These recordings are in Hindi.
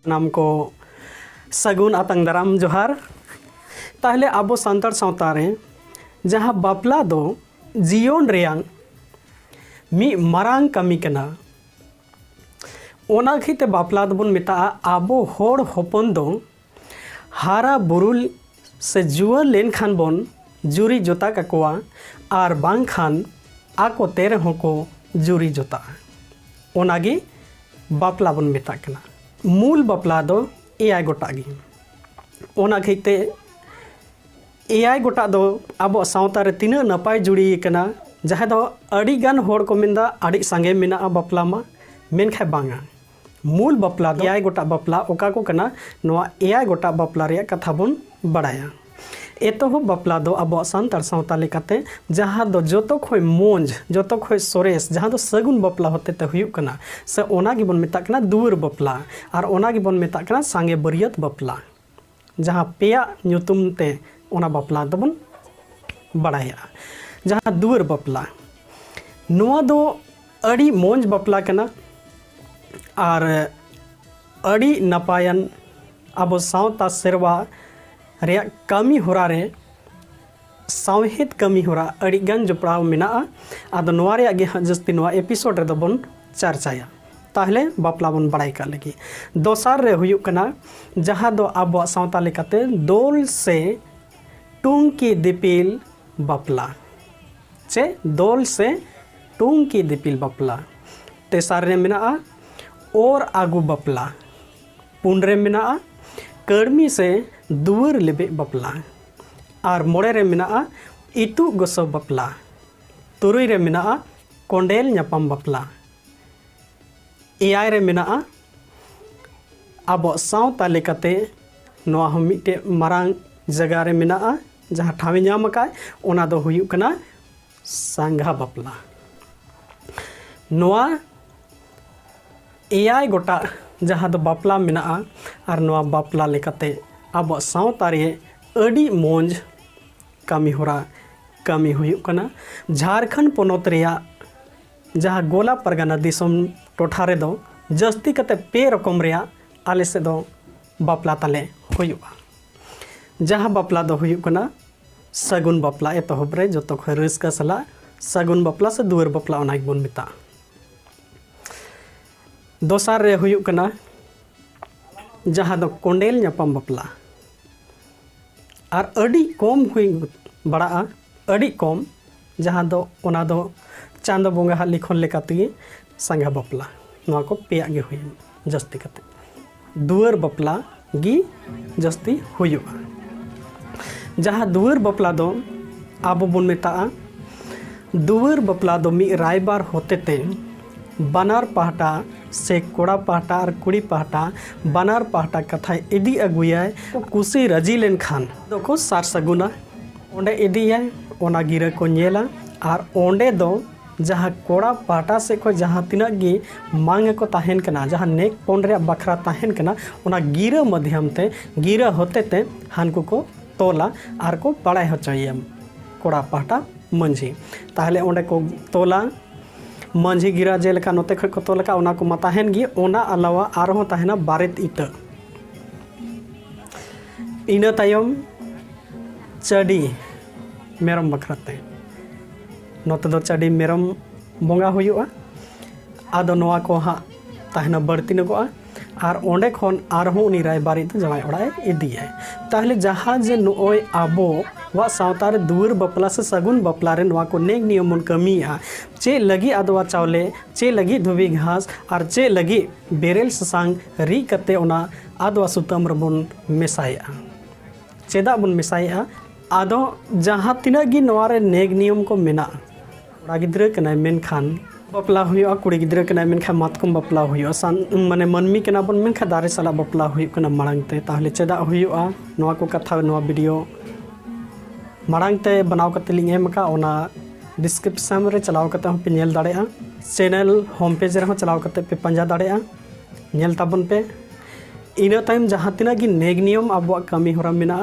नाम को सगुन आतंग दाराम जोहार। ताहले आबो सांतार सावता रे जहाँ बापला दो जीवन रेयांग मी मारांग कमी कना ओना खिते बापला दोबन मेता आबो होड़ होपन दो हारा बुरुल से जुआ लेन खान बन जुरी जोता काकोआ आर बांग खान आको तेरे होको जुरी जोता ओनागी बापला बन मेता कना। मूल बापला दो एयाय गोटागी ओना खिते एयाय गोटा दो आबो सावता रे तिना नपाय जुड़ी कना जहाँ दो अड़ी गान होड़ को मेंदा अड़ी संगे मेना बापला मा मेनखाय बांगा। मूल बापला दो एयाय गोटा बापला ओका को कना नोआ एयाय गोटा बापला रे कथा बन बड़ाया। एतोह बापला दो आबो सांतार सावता लेकाते जहाँ दो जोतो खोय मोंज जोतो खोय सोरेस जहाँ दो सगुन बापला होते ते हुयुक कना से ओना गी बन मेता कना दुवर बापला आर ओना गी बन मेता कना सांगे बरियत बापला जहाँ पेया ᱧᱩᱛᱩᱢ ते ओना बापला दो बन बड़ाया। जहाँ दुवर बापला नोआ दो अड़ी मोंज बापला कना आर अड़ी नपायन आबो सावता सेरवा रेया कमी होरा रे सावहेद कमी होरा अड़ी गान जोपड़ाव मेना आदो नोआ रेया गे जस्ती नोआ एपिसोड रे दो बन चर्चाया। ताहले बापला बन बड़ाई का लगी दोसार रे हुयुक कना जहाँ दो आबो सावता लेकाते दोल से टुंकी दिपिल बापला चे दोल से टुंकी दिपिल बापला। तेसार रे मेना और आगू बापला पुन रे मेना कर्मी से दुवर लेबे बापला आर मोड़े रे मेना इतु गोसो बापला। तुरुई रे मेना कोंडेल ᱧᱟᱯᱟᱢ बापला। एयाय रे मेना आबो सावता लेकाते नोआ हम मिटे मारांग जगह रे मेना जहाँ ठावे ᱧᱟᱢ अकाय ओना दो हुयुक कना सांघा बापला। नोआ एयाय गोटा जहाँ दो बापला मेना आर नोआ बापला लेकाते आबो सावता रे अड़ी मोंज कमी होरा कमी हुयुक कना। झारखंड पोनोत रेया जहाँ गोला परगना दिसम टोठा रे दो जस्ती कते पे रकम रेया आले से दो बापला ताले हुयुआ। जहाँ बापला दो हुयुक कना सगुन बापला एतोहब रे जोतो खय रस्का सला सगुन बापला से दुवर बापला ओना बन मेता। दोसार रे हुयुक कना जहाँ दो कोंडेल ᱧᱟᱯᱟᱢ बापला आर अड़ी कम हुई बड़ा अड़ी कम जहाँ दो ओना दो चांदो बोंगा हा लिखोन लेकाते सांघा बापला नोआ को पेया गे हुई जस्ती कते दुवर बापला गी जस्ती हुयुआ। जहाँ दुवर बापला दो आबो बन मेता दुवर बापला दो मी रायबार होते ते बानार पाहटा से कोड़ा पाहटा और कुड़ी पाहटा बानार पाहटा कथा इदी अगुया कुसी रजी लेन खान दो को सार सगुना ओंडे इदिया ओना गिरा को नेला आर ओंडे दो जहाँ कोड़ा पाहटा से को जहाँ तिना गी मांग को ताहेन कना जहाँ नेक पोन रे बखरा ताहेन कना ओना गिरा मध्यम ते गिरा होते ते हानकु को तोला आर को बड़ाई होचयम कोड़ा पाहटा मंझी। ताहले ओंडे को तोला मंझी गिरा जेलका नोते खय को तोलका ओना को मताहेन गी ओना अलावा आरहो ताहेना बारेत इटा इना तायम चडी मेरम बखराते नोते दो चडी मेरम बोंगा हुयुआ आदो नोआ को हा ताहेना बड़ती नगोआ आर ओंडे खन आरहो उनी रायबारी तो जमाई ओड़ाय इदिया। ताहले जहाँ जे नोय आबो वा सावता रे दुवर बापला से सगुन बापला रे नोआ को नेक नियमन कमिया चे लगी आदवा चावले चे लगी धुबी घास और चे लगी बेरेल ससांग री कते ओना आदवा सुतम रबन मेसाया चेदा बन मेसाया आदो जहाँ तिना गी नोआ रे नेक नियम को मेना कोड़ा गिद्रा कना मेनखान बापला हुआ कुड़ी गिद्रा कना मेनखा मातकम बापला हुआ सान माने मनमी कना बन मेनखा दारे साला बापला हुआ कना मांग ते ताहले चेदा हुआ नोआ को कथा नोआ वीडियो मांग ते बनाव कते लिंग एम का ओना डिस्क्रिप्शन रे चलाव कते पे नेल दाड़ेया चैनल होम पेज रे चलाव कते पे पंजा दाड़ेया नेल ताबन पे इना टाइम जहाँ तिना गी नेग नियम आबो कमी होरा मेना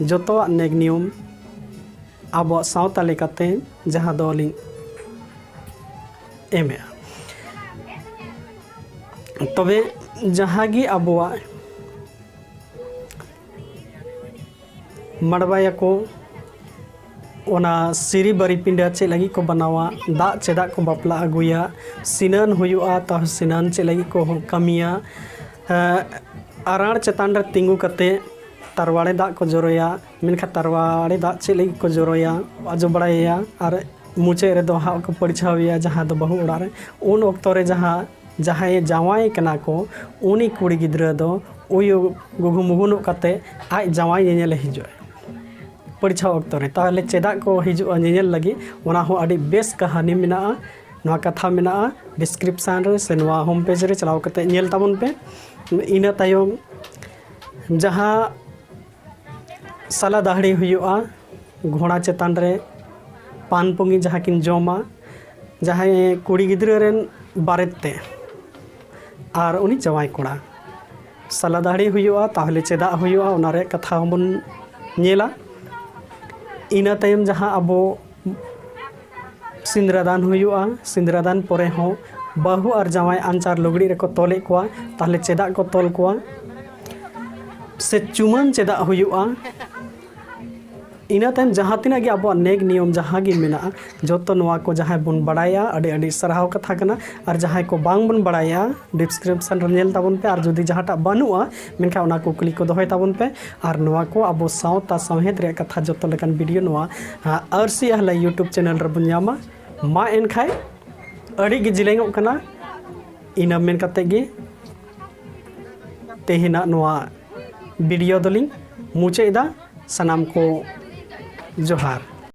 जोतो नेग नियम आबो सावता लेकाते जहाँ दो लिंग एमे तबे जहाँ गी आबोआ मड़वायाको सिरी बारी पिंडा चे लगी को बनावा दाग चेदा को बापला अगुया सिनान हुआ तो सिनान चे लगी को कमिया आराड़ चेतान रे तिंगू कते तरवाड़े दाग को जोरोया मेनखा तरवाड़े दाग चे लगी को जोरोया आजो बड़ाया और मुचे रे दो हा को परिछाविया जहाँ दो बहु उड़ा रे उन ओक्तो रे जहाँ जावाई कना को उनी कुड़ी गिद्रा दो उयो गुगु मुगुनु कते आज जावाई नेले हिजुए परिछा ओक्तो रे ताहले चेदा को हिजुआ नेल लगी ओना हो अडी बेस कहानी मेना नवा कथा मेना डिस्क्रिप्शन रे से नवा होम पेज रे चलाव कते नेल ताबन पे इना तायम जहाँ साला दाहड़ी हुआ घोड़ा चेतान रे पान पुंगी जहाँ किन जोमा जहाँ कुड़ी गिद्रा रेन बारेते और उनी जवाई कोड़ा साला दाहड़ी हुआ ताहले चेदा हुआ उनारे कथा हमन नेला इना तायम जहाँ अबो सिंद्रादान हुआ सिंद्रादान परे हो बहु और जवाई आंचार लुगड़ी रे को तोले कोआ ताहले चेदा को तोल कोआ से चुमन चेदा हुआ इना तायम जहाँ तीना गे अब नेग नियम जहाँ गे मेना जोतो नवा को जहाँ बन बड़ाया अड़ी अड़ी सराहाव कथा कना और जहाँ को बांग बन बड़ाया डिस्क्रिप्शन रे नेल ताबन पे और जुदी जहाँटा बनुआ मेनखा उना कुकली को दोहय ताबन पे और नवा को अब सावता सहेद रे कथा जोतो लेकन वीडियो नवा आरसी हला यूट्यूब चैनल रे बन ᱧᱟᱢᱟ मा एनखाय अड़ी गे जिलेंगो कना इना मेन कते गे तेहिना नवा वीडियो दोलिंग मुचेदा सनाम को जोहार।